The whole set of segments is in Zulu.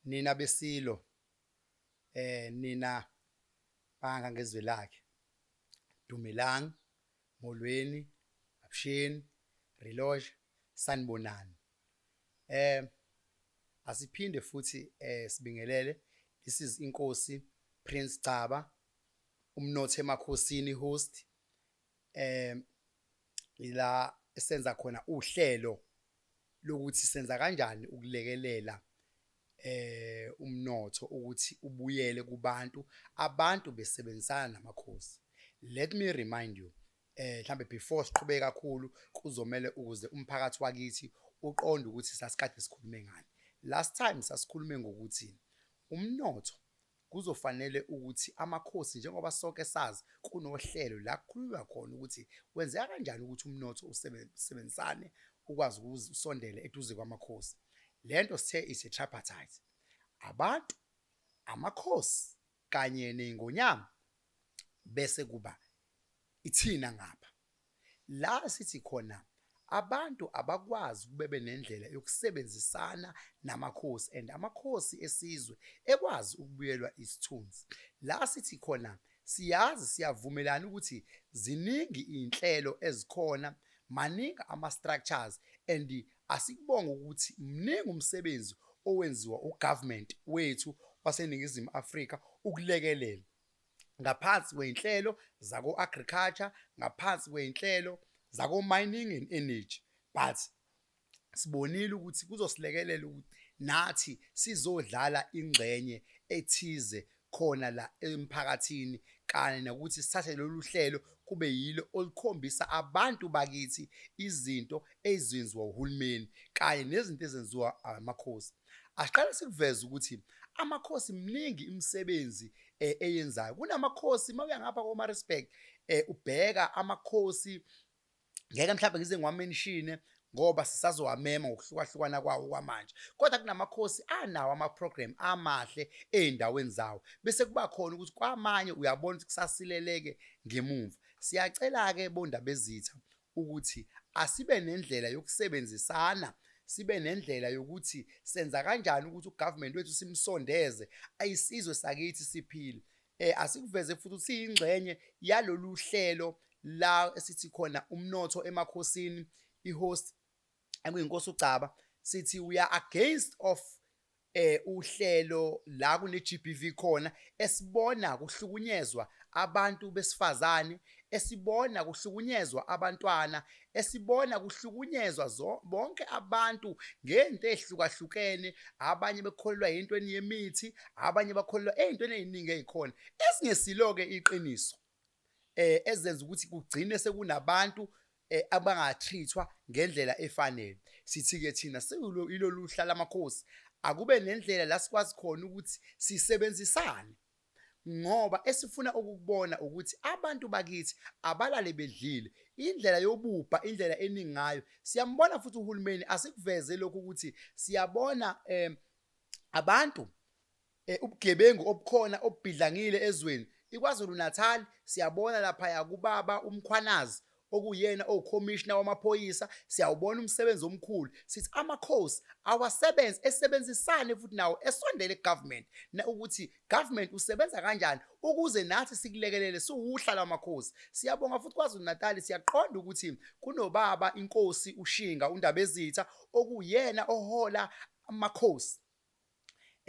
nina besilo nina banga ngezwe lakhe Dumelang, Molweni, Abusheni, Reloge, sanibonani. Asiphinde futhi sibingelele. This is Inkosi Prince Chaba, umnotho emakhosini host. Ila esenza khona uhlelo lokuthi senza kanjani ukulekelela umnotho ukuthi ubuyele kubantu abantu besebenzisana namakhosi. Let me remind you, mhlambe before siqhubeka kakhulu kuzomela ukuze umphakathi wakithi uqonde ukuthi sasikade sikhulume ngani. Last time sasikhulume ngokuthi umnotho kuzofanele ukuthi amakhosi njengoba sonke sazi kunohlelo la kukhulunywa khona ukuthi wenzeka kanjani ukuthi umnotho usebenzisane ukwazi ukusondela eduze kwamakhosi. Lento sithe is a tripartite. Abantu, amakhosi kanye neingonyama bese kuba ithina ngapha. La sithi khona abantu abakwazi ukube nendlela yokusebenzisana namakhosi and amakhosi esizwe ekwazi ukubuyelwa isithunzi. La sithi khona siyazi siyavumelana ukuthi ziningi inhlelo ezikhona, maningi ama-structures and asikubonga ukuthi mningi umsebenzi owenziwa ugovernment wethu waseNingizimu Afrika ukulekelela ngaphansi kweinhlelo zako-agriculture, ngaphansi kweinhlelo zako-mining and energy. But sibonile ukuthi kuzosilekelela ukuthi nathi sizodlala ingxenye ethize khona la emphakathini kanye nokuthi sithathe lolu hlelo kube yilo olikhombisa abantu bakithi izinto ezenziwa uhulumeni kanye nezinto ezenziwa amakhosi. Asiqale sikuveze ukuthi amakhosi mningi imisebenzi eyenzayo. Kunamakhosi mawuya ngapha koma-respect ubheka amakhosi ngeke mhlawumbe ngize ngiwamenshine ngoba sisazowamema ngokuhlukahlukana kwawo kwamanje, kodwa kunamakhosi anawo ama-program amahle ey'ndaweni zawo bese kuba khona ukuthi kwamanye uyabona ukuthi kusasileleke ngemuva. Siyacela-ke bondaba ezitha ukuthi asibe nendlela yokusebenzisana, sibe nendlela yokuthi senza kanjani ukuthi ugovernment wethu simsondeze ayisizwe sakithi siphile. Asikuveze futhi ukuthi siyingxenye yalolu hlelo la esithi khona umnotho emakhosini i-host ekuyinkosi uCaba sithi we are against of uhlelo la kune-GBV khona esibona kuhlukunyezwa abantu besifazane, esibona kuhlukunyezwa abantwana, esibona kuhlukunyezwa bonke abantu ngento ehlukahlukene, abanye bekholelwa entweni yemithi, abanye bakholelwa ey'ntweni ey'ningi ey'khona esingesilo-ke iqiniso ezenza ukuthi kugcine sekunabantu abangatrithwa ngendlela efanele. Sithi-ke thina ilolu hla lamakhosi akube nendlela la sikwazi khona ukuthi sisebenzisane ngoba esifuna ukukubona ukuthi abantu bakithi abalale bedlile indlela yobubha, indlela eningi ngayo. Siyambona futhi uhulumeni asikuveze lokhu ukuthi siyabona abantu ubugebengu obukhona obubhidlangile ezweni. IKwaZulu Natal siyabona lapha kubaba uMkhwanazi okuyena owukhomishina wamaphoyisa, siyawubona umsebenzi omkhulu. Sithi amakhosi awasebenzi esebenzisane futhi nawo esondele kugovernment na ukuthi government usebenza kanjani ukuze nathi sikulekelele siwuhla lwamakhosi. Siyabonga futhi KwaZulu Natal siyaqonda ukuthi kunobaba inkosi uShinga uNdabezitha okuyena ohola amakhosi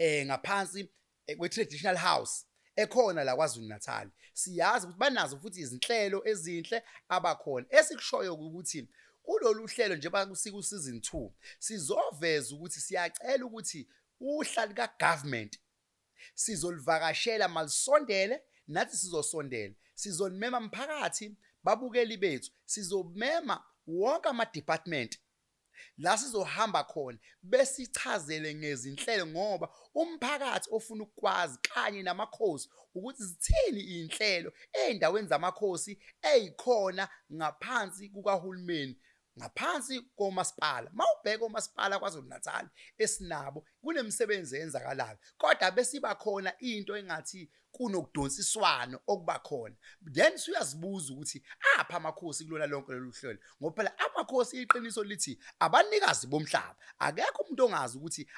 ngaphansi kwe-traditional house ekhona la KwaZulu Natal. Siyazi ukuthi banazo futhi izinhlelo ezinhle abakhona. Esikushoyo ukuthi kulolu hlelo njengoba kusika season 2 sizoveza ukuthi siyacela ukuthi uhla lika-government sizolivakashela malisondele, nathi sizosondela, sizomema mphakathi babukeli bethu, sizomema wonke ama-department la sizohamba khona besichazele ngezinhlelo ngoba umphakathi ofuna ukwazi kanye namakhosi ukuthi zithini inhlelo ey'ndaweni zamakhosi ey'khona ngaphansi kukahulumeni, ngaphansi komasipala. Mawubheka omasipala KwaZulu Natal esinabo kunemisebenzi eyenzakalayo, kodwa besiba khona into engathi kunokudonsiswano okuba khona. Then uyazibuza ukuthi apha amakhosi kulona lonke lolu hlelo ngoba phela amakhosi iqiniso lithi abanikazi bomhlaba. Akekho umuntu ongazi ukuthi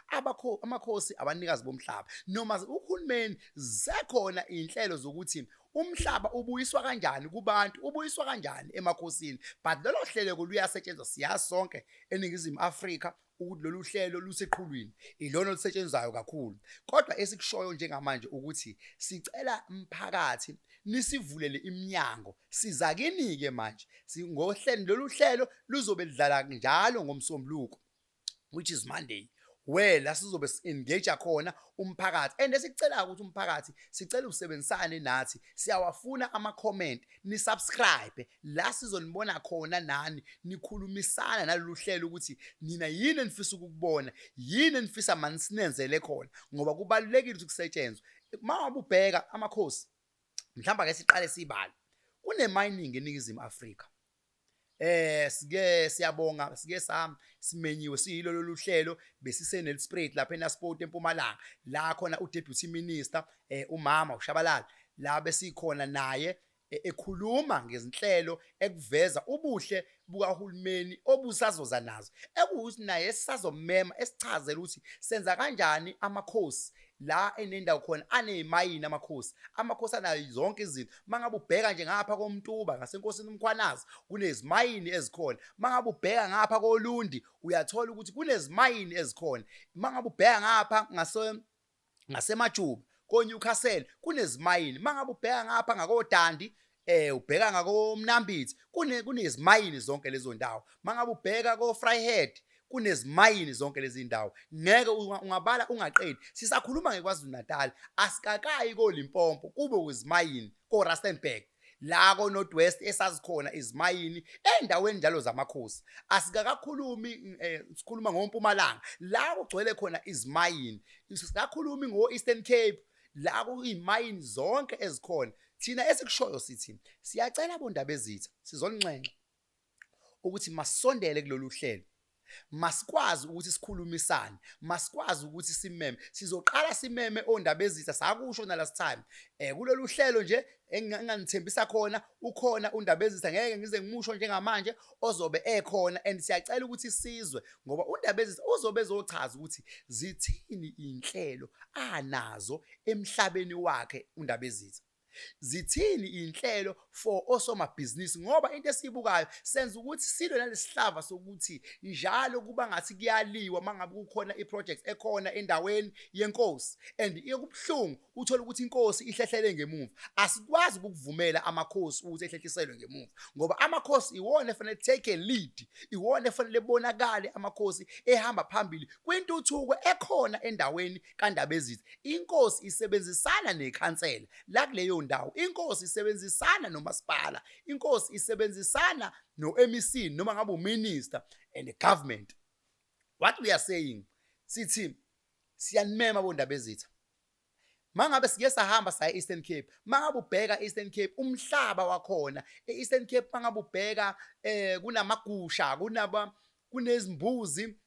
amakhosi abanikazi bomhlaba. Noma uhulumeni zekhona inhlelo zokuthi umhlaba ubuyiswa kanjani kubantu, ubuyiswa kanjani emakhosini. But lelo hlelo luyasetshenziswa siyazi sonke eNingizimu Afrika ukuthi lolu hlelo luseqhulwini. Ilona olusetshenzwayo kakhulu. Kodwa esikushoyo njengamanje ukuthi sicela umphakathi nisivulele iminyango. Sizakini ke manje. Ngohlelo lolu hlelo luzobe lidlala njalo ngomsombuluko, which is Monday, where la sizobe engage khona umphakathi. And esicela ukuthi umphakathi sicela usebenzisane nathi. Siyawafuna ama-comment, ni-subscribe la sizonibona khona nani nikhulumisana nalolu hlelo ukuthi nina yini enifisa ukubona, yini enifisa manisinenzele khona ngoba kubalulekile ukuthi kusetshenzwe. Mawuba ubheka amakhosi, mhlawumbe ake siqale sibala. Kune-mining eNingizimu Afrika. Siyabonga simenyiwe siyilo lolu hlelo besisenelspruit lapha eNasport eMpumalanga la khona uDeputy Minister umama uShabalala la besikhona naye ekhuluma ngezinhlelo ekuveza ubuhle bukahulumeni obusazoza nazo ekuthi naye esazomema esichazela ukuthi senza kanjani amakhosi la enendawo khona anezimayini amakhosi anayo zonke izinto. Mangabe ubheka nje ngapha koMtuba ngasenkosini uMkhwanazi kunezimayini ezikhona. Mangabe ubheka ngapha koLundi uyathola ukuthi kunezimayini ezikhona. Mangabe ubheka ngapha ngasemajuba koNewcastle kunezimayini. Mangabe ubheka ngapha ngakoDandi ubheka ngakoMnambithi kunezimayini zonke lezo ndawo. Mangabe ubheka koVryhead kunezimayini zonke lezi ndawo. Ngeke ungabala ungaqedi. Sisakhuluma ngeKwaZulu Natal, asikakayi koLimpopo kube kuzimayini koRustenburg la koNorthwest esazikhona izimayini endaweni njalo zamakhosi. Asikakakhulumi sikhuluma ngoMpumalanga la kugcwele khona izimayini. Sikakhulumi ngo-Eastern Cape la kuyimayini zonke ezikhona. Thina esikushoyo sithi siyacela abondaba ezitha sizonxenxa ukuthi masondele kulolu hlelo. Masikwazi ukuthi sikhulumisane, masikwazi ukuthi simeme. Sizoqala simeme ondaba ezitha sakusho na last time. Kulolu hlelo nje enginganithembisa khona ukhona undaba ezitha ngeke ngize ngimusho njengamanje ozobe ekhona and siyacela ukuthi sizwe ngoba undaba ezitha uzobe ezochaza ukuthi zithini inhlelo anazo emhlabeni wakhe undaba ezitha. Zithini inhlelo for osomabhizinisi ngoba into esibukayo senza ukuthi silwe nalesihlava sokuthi njalo kuba ngathi kuyaliwa mangabe kukhona iproject ekhona endaweni yenkosi and iyekubhlungu uthola ukuthi inkosi ihlehlele ngemuva. Asikwazi ukuvumela amakhosi ukuthi ehlehliselwe ngemuva ngoba amakhosi iwona efanele take a lead, iwona efanele bonakale amakhosi ehamba phambili kwintuthuko ekhona endaweni kaNdaba ezitha. Inkosi isebenzisana nekhansela la kuleyo ndawo. Inkosi isebenzisana nomasipala. Inkosi isebenzisana no-MEC noma ngabe uminister and the government. What we are saying sithi siyanimema abondaba ezitha. Mangabe sike sahamba saya Eastern Cape, mangabe ubheka Eastern Cape umhlaba wakhona eEastern Cape, mangabe ubheka kunamagusha, kunezimbuzi,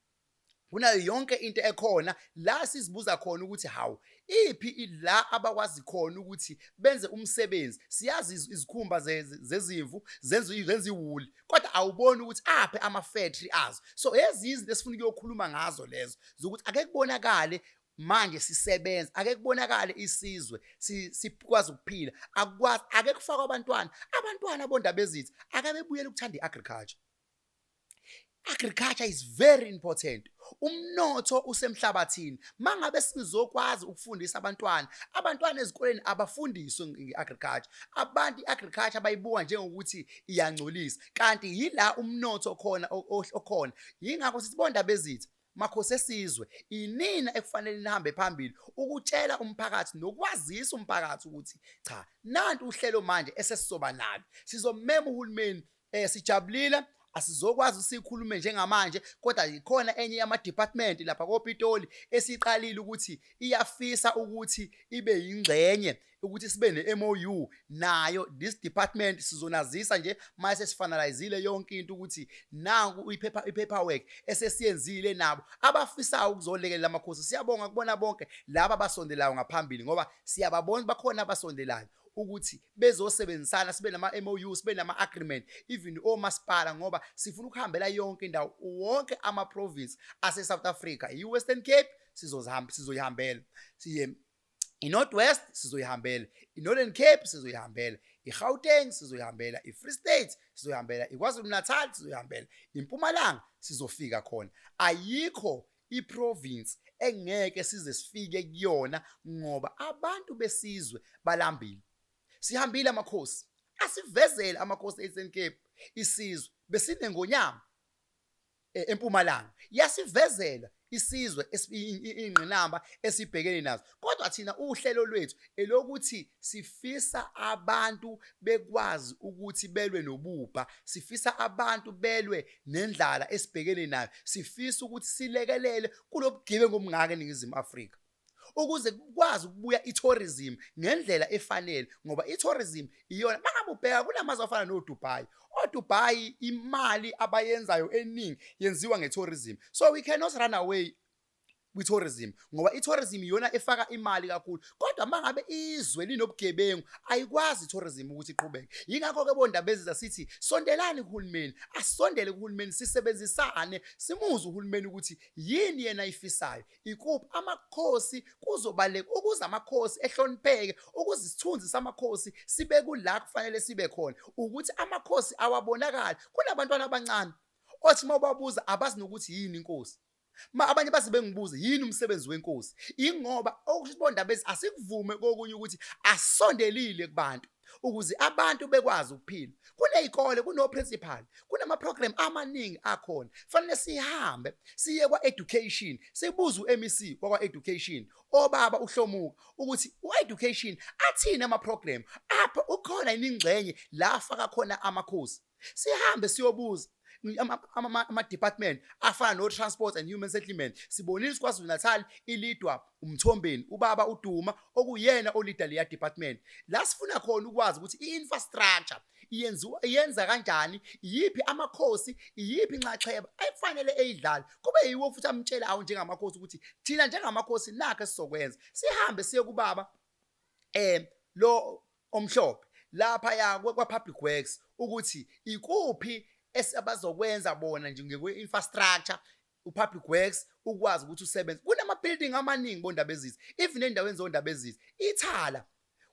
kunayo yonke into ekhona la sizibuza khona ukuthi hawu iphi la abakwazi khona ukuthi benze umsebenzi. Siyazi izikhumba zezimvu zenza iwuli kodwa awuboni ukuthi aphe ama-factory azo. So ezizinto esifuna ukuyokhuluma ngazo lezo zokuthi ake kubonakale manje sisebenza, ake kubonakale isizwe sikwazi ukuphila. Ake kufakwe abantwana bondaba ezitha ake bebuyele ukuthanda i-agriculture. Agriculture is very important. Umnotho usemhlabathini. Mangabe sizokwazi ukufundisa abantwana ezikoleni abafundiswe ngeagriculture. Abantu iagriculture bayibuka njengokuthi iyangcolisa kanti yila umnotho khona okhona. Yingakho sithi bondaba ezitha makhosi esizwe inina ekufanele nihambe phambili ukutshela umphakathi nokwazisa umphakathi ukuthi cha nanti uhlelo manje esesizoba nalo. Sizomema uhulumeni sijabulile asizokwazi sikhulume njengamanje, kodwa ikhona enye yama-department lapha koPitoli esiqalile ukuthi iyafisa ukuthi ibe yingxenye ukuthi sibe ne-MOU nayo this department. Sizonazisa nje mase sifinalizile yonke into ukuthi nangu i-paperwork esesiyenzile nabo abafisayo ukuzolekelela amakhosi. Siyabonga kubona bonke laba abasondelayo ngaphambili, ngoba siyababona bakhona abasondelayo ukuthi bezosebenzisana, sibe nama-MOU, sibe nama-agreement, even omasipala, ngoba sifuna ukuhambela yonke indawo, wonke ama-province ase-South Africa. I-Western Cape sizoyihambela, i-North West sizoyihambela, i-Northern Cape sizoyihambela, i-Gauteng sizoyihambela, i-Free State sizoyihambela, i-KwaZulu Natal sizoyihambela, impumalanga sizofika khona. Ayikho i-province engeke size sifike kuyona ngoba abantu besizwe balambile. Sihambile amakhosi, asivezele amakhosi e-Eastern Cape isizwe besinengonyama empumalanga, yasivezela isizwe ingqinamba esibhekene nazo. Kodwa thina uhlelo lwethu elokuthi sifisa abantu bekwazi ukuthi belwe nobubha, sifisa abantu belwe nendlala esibhekene nayo, sifisa ukuthi silekelele kulobugebengu obungaka eNingizimu Afrika ukuze kukwazi ukubuya i-tourism ngendlela efanele, ngoba i-tourism iyona mangabe ubheka kunamazwe afana no-Dubai. ODubai imali abayenzayo eningi yenziwa nge-tourism, so we cannot run away kwi-tourism ngoba i-tourism iyona efaka imali kakhulu. Kodwa mangabe izwe linobugebengu ayikwazi i-tourism ukuthi iqhubeke. Yingakho-ke bondabezisa sithi sondelani kuhulumeni, asisondele kuhulumeni, sisebenzisane, simuzwe uhulumeni ukuthi yini yena ayifisayo, ikuphi amakhosi kuzobaleka, ukuze amakhosi ehlonipheke, ukuze isithunzi samakhosi sibe kula kufanele sibe khona, ukuthi amakhosi awabonakala. Kunabantwana abancane othi mawubabuza abazi nokuthi yini inkosi, abanye baze bengibuze yini umsebenzi wenkosi. Ingoba okusibondabezi asikuvume kokunye ukuthi asondelile kubantu ukuze abantu bekwazi ukuphila. Kunezikole, kunoprincipal, kunama-program amaningi akhona. Fanele sihambe siye kwa-education, sibuze u-MEC wakwa-education, obaba uHlomuka, ukuthi u-education athini ama-program apha, ukhona yini ingxenye la afaka khona amakhosi. Sihambe siyobuza ama-department afana no-Transport and Human Settlement. Sibonile KwaZulu Natal ilidwa uMthombeni, ubaba uDuma, okuyena olida leya department. La sifuna khona ukwazi ukuthi i-infrastructure iyenza kanjani, iyiphi amakhosi, iyiphi inxaxheba ayifanele eyidlala. Kube yiwo futhi amtshelayo njengamakhosi ukuthi thina njengamakhosi nakho sizokwenza. Sihambe siye kubaba lo omhlophe lapha kwa-Public Works ukuthi ikuphi abazokwenza bona njengekwe-infrastructure, u-Public Works ukwazi ukuthi usebenze. Kunama-building amaningi bondabezisa, even endaweni zondabezisa. iThala,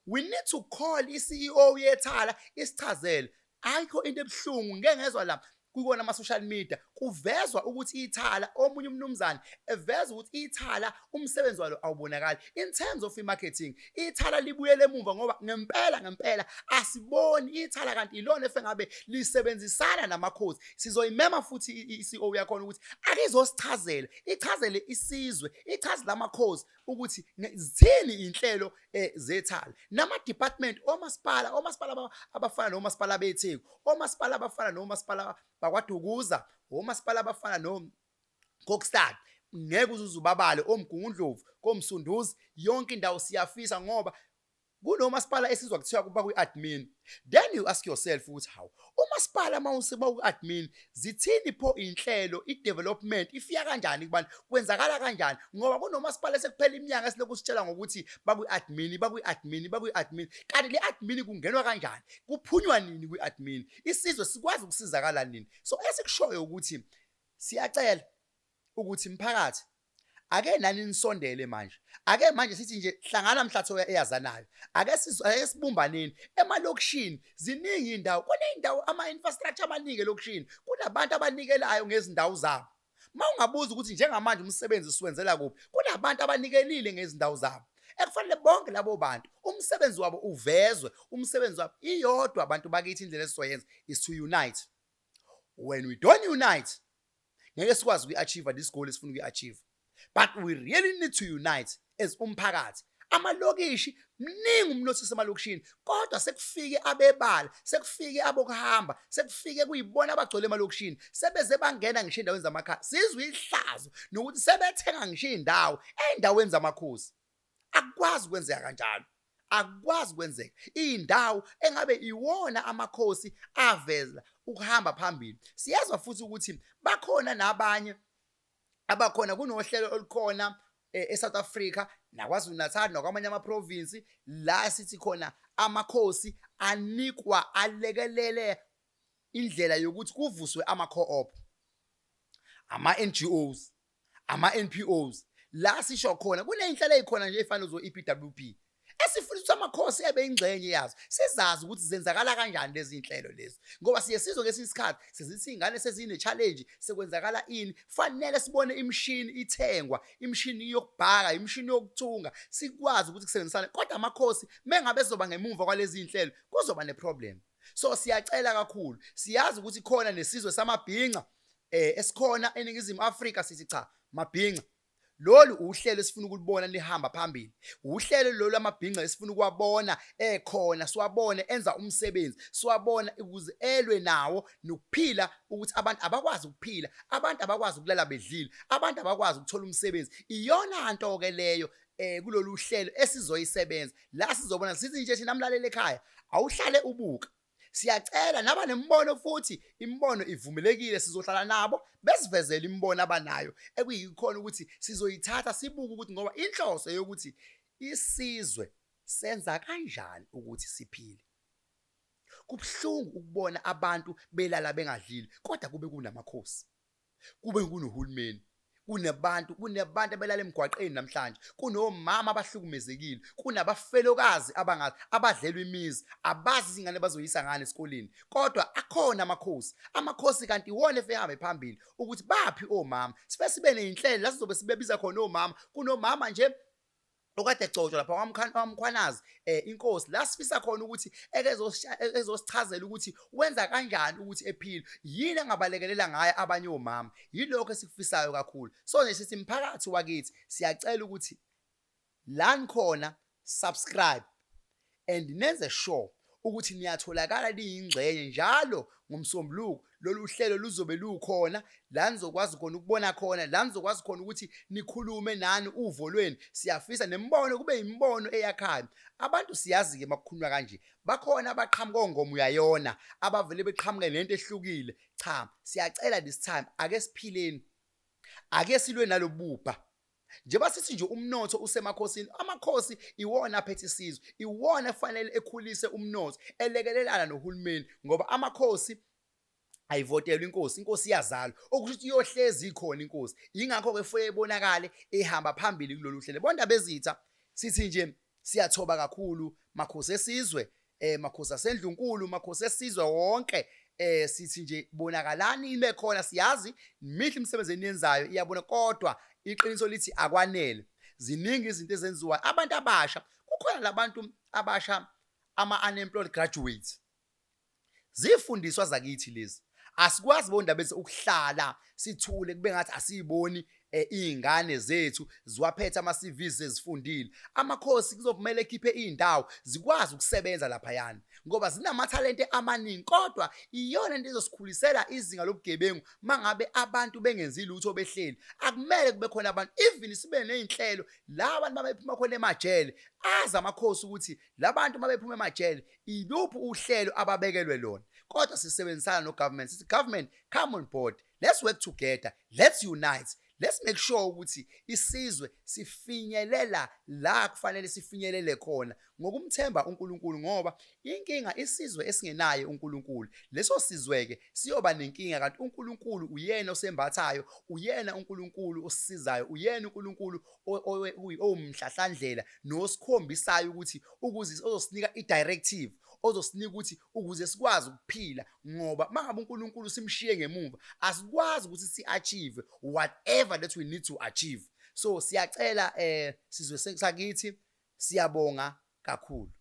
we need to call i-CEO yeThala isichazele. Ayikho into ebuhlungu ngeke ngezwa la kuwona ama-social media kuvezwa ukuthi iThala, omunye umnumzane eveza ukuthi iThala umsebenzi walo awubonakali in terms of i-marketing. iThala libuyele emuva ngoba ngempela asiboni iThala kanti ilona efe ngabe lisebenzisana namakhosi. Sizoyimema futhi i-CEO yakhona ukuthi akizosichazela, ichazele isizwe, ichazele amakhosi ukuthi zithini inhlelo zeThala nama-department, omasipala abafana nomasipala beTheku, omasipala abafana nomasipala bakwaDukuza, omasipala abafana no-Kokstad. Ngeke uzubabale oMgungundlovu, koMsunduzi, yonke indawo siyafisa ngoba kunomasipala esizwa kuthiwa kuba kwi-admin. Then you ask yourself ukuthi hawu umasipala mawusiba ku-admin zithini pho inhlelo, i-development ifika kanjani kubantu, kwenzakala kanjani? Ngoba kunomasipala esekuphela iminyaka esilokhu sitshela ngokuthi bakwi-admin, kanti le-admin kungenwa kanjani, kuphunywa nini kwi-admin, isizwe sikwazi ukusizakala nini? So esikushoyo ukuthi siyacela ukuthi mphakathi ake nani nisondele manje, ake manje sithi nje hlangana mhlatho eyazanayo, ake sibumbaneni. Emalokishini ziningi indawo, kuneyindawo ama-infrastructure amaningi elokishini, kunabantu abanikelayo ngezindawo zabo. Mawungabuza ukuthi njengamanje umsebenzi siwenzela kuphi, kunabantu abanikelile ngezindawo zabo. Ekufanele bonke labo bantu umsebenzi wabo uvezwe, umsebenzi wabo iyodwa. Abantu bakithi indlela esizoyenza is to unite. When we don't unite ngeke sikwazi ukuyi-achieve this goal esifuna ukuyi-achieve. But we really need to unite as umphakathi. amalokishi mningi umnotho semalokishini kodwa sekufike abebala sekufike abokuhamba sekufike kuyibona abagcwele emalokishini sebeze bangena ngisho endaweni zamakhaya sizwe ihlazo nokuthi sebethenga ngisho indawo endaweni zamakhosi akwazi kwenzeka kanjalo akwazi kwenzeka indawo engabe iwona amakhosi aveza ukuhamba phambili siyazwa futhi ukuthi bakhona nabanye abakhona kunohlelo olukhona eSouth Africa naKwaZulu Natal nakwamanye amaprovinsi la sithi khona amakhosi anikwa alekelele indlela yokuthi kuvuswe ama-co-op ama-NGOs ama-NPOs la sisho khona kuneyinhlelo ezikhona nje efana zo-EPWP esifuna ukuthi amakhosi ebe ingcenye yazo sizazi ukuthi zenzakala kanjani lezi inhlelo lezi ngoba siyesizwe ngesikhathi sezithi ingane sezine challenge sekwenzakala ini fanele sibone imishini ithengwa imishini yokubhaka imishini yokuthunga sikwazi ukuthi kusebenzisana kodwa amakhosi mengabe zoba ngemuva kwalezi inhlelo kuzoba neproblem so siyacela kakhulu siyazi ukuthi khona nesizwe samabhinqa esikhona eningizimu Afrika sithi cha mabhinqa lolu uhlelo esifuna ukulibona lihamba phambili uhlelo lolu amabhinqa esifuna ukuwabona ekhona siwabone enza umsebenzi siwabona ukuze elwe nawo nokuphila ukuthi abantu abakwazi ukuphila abantu abakwazi ukulala bedlile abantu abakwazi ukuthola umsebenzi iyona nto ke leyo kulolu hlelo esizoyisebenza la sizobona sithi nje thina namlalele ekhaya awuhlale ubuka siyacela naba nembono futhi imbono ivumelekile sizohlala nabo besivezele imbono abanayo ekuyikhona ukuthi sizoyithatha sibuke ukuthi ngoba inhloso yokuthi isizwe senza kanjani ukuthi siphile kubhlungu ukubona abantu belala bengadlile kodwa kube kunamakhosi kube kunohulumeni kunabantu abalala emgwaqeni namhlanje kunomama abahlukumezekile kunabafelokazi abadlelwa imizi abazi izingane bazoyisa ngane esikoleni kodwa akhona amakhosi kanti iwona efehambe phambili ukuthi baphi omama sibe nezinhlelo la sizobe sibebiza khona omama kunomama nje okade egcotshwa lapha kwamkhwanazi inkosi la sifisa khona ukuthi ezosichazela ukuthi wenza kanjani ukuthi ephile yini engabalekelela ngaye abanye omama yilokho esikufisayo kakhulu so nje sithi imphakathi wakithi siyacela ukuthi la nikhona subscribe and nenze sure ukuthi niyatholakala liyingcenye njalo ngomsombuluko lolu hlelo luzobe lukhona la nizokwazi khona ukubona khona la nizokwazi khona ukuthi nikhulume nani uvo lweni siyafisa nembono kube imbono eyakhayo abantu siyazi ke makukhulunywa kanje bakhona abaqhamuka ongoma uyayona abavele beqhamuke nento ehlukile cha siyacela this time ake siphileni ake silwe nalobubha njengoba sithi nje umnotho usemakhosini amakhosi iwona aphethe isizwe iwona efanele ekhulise umnotho elekelelana nohulumeni ngoba amakhosi ayivotelwa inkosi iyazalwa okusho ukuthi iyohlezi ikhona inkosi ingakho ke fuye ibonakale ehamba phambili kulolu hlelo bonda bezitha sithi nje siyathoba kakhulu makhosi esizwe makhosi asendlunkulu makhosi esizwe wonke sithi nje bonakalani ibe khona siyazi mihle imisebenzi eniyenzayo iyabona kodwa iqiniso lithi akwanele ziningi izinto ezenziwa abantu abasha kukhona labantu abasha ama-unemployed graduates zifundiswa zakithi lezi asikwazi bonda bese ukuhlala sithule kube ngathi asiyiboni izingane zethu ziwaphethe ama-CVs ezifundile amakhosi kuzovumela ekhiphe indawo zikwazi ukusebenza lapha yana ngoba zinamathalente amaningi kodwa iyona into ezosikhulisela izinga lobugebengu mangabe abantu bengenzi lutho behleli akumele kube khona abantu even sibe nezinhlelo la abantu babephuma khona emajele aza amakhosi ukuthi labantu babephuma emajele iluphi uhlelo ababekelwe lona kodwa sisebenzisana no-government sithi government come on board let's work together let's unite let's make sure ukuthi isizwe sifinyelela la kufanele sifinyelele khona ngokumthemba uNkulunkulu ngoba inkinga isizwe esingenayo uNkulunkulu leso sizweke siyoba nenkinga kanti uNkulunkulu uyena osembathayo uyena uNkulunkulu osisizayo uyena uNkulunkulu omhlahlandlela nosikhombisayo ukuthi ukuze ozosinika i-directive ozosinika ukuthi ukuze sikwazi ukuphila ngoba mangabe uNkulunkulu simshiye ngemuva asikwazi ukuthi si-achieve whatever that we need to achieve so siyacela sizwe sakithi siyabonga kakhulu.